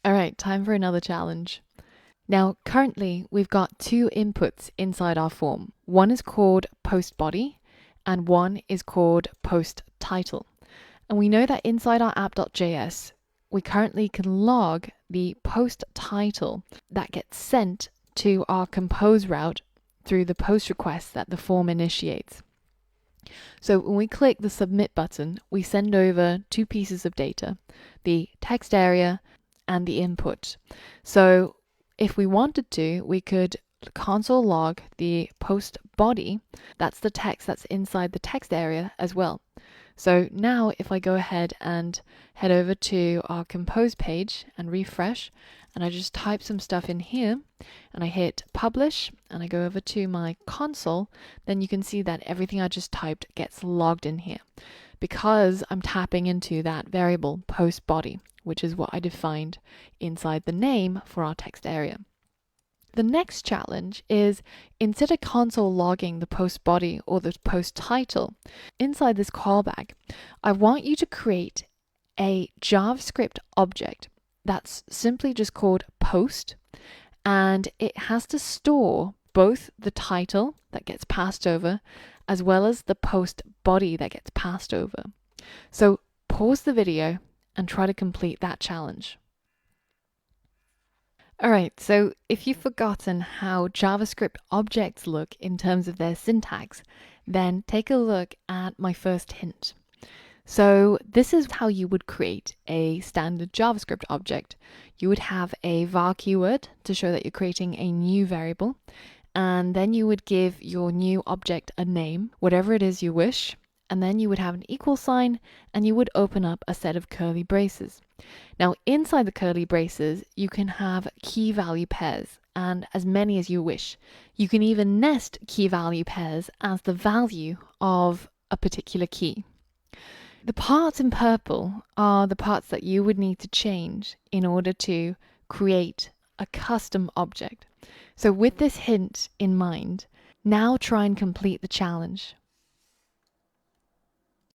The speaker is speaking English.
All right, time for another challenge. Now, currently, we've got two inputs inside our form. One is called post body and one is called post title. And we know that inside our app.js, we currently can log the post title that gets sent to our compose route through the post request that the form initiates. So when we click the submit button, we send over two pieces of data, the text area and the input. So if we wanted to, we could console log the post body, that's the text that's inside the text area as well. So now if I go ahead and head over to our compose page and refresh, and I just type some stuff in here and I hit publish and I go over to my console, then you can see that everything I just typed gets logged in here because I'm tapping into that variable post body, which is what I defined inside the name for our text area. The next challenge is, instead of console logging the post body or the post title, inside this callback, I want you to create a JavaScript object that's simply just called post, and it has to store both the title that gets passed over as well as the post body that gets passed over. So pause the video and try to complete that challenge. All right, so if you've forgotten how JavaScript objects look in terms of their syntax, then take a look at my first hint. So this is how you would create a standard JavaScript object. You would have a var keyword to show that you're creating a new variable, and then you would give your new object a name, whatever it is you wish, and then you would have an equal sign, and you would open up a set of curly braces. Now, inside the curly braces, you can have key value pairs, and as many as you wish. You can even nest key value pairs as the value of a particular key. The parts in purple are the parts that you would need to change in order to create a custom object. So with this hint in mind, now try and complete the challenge.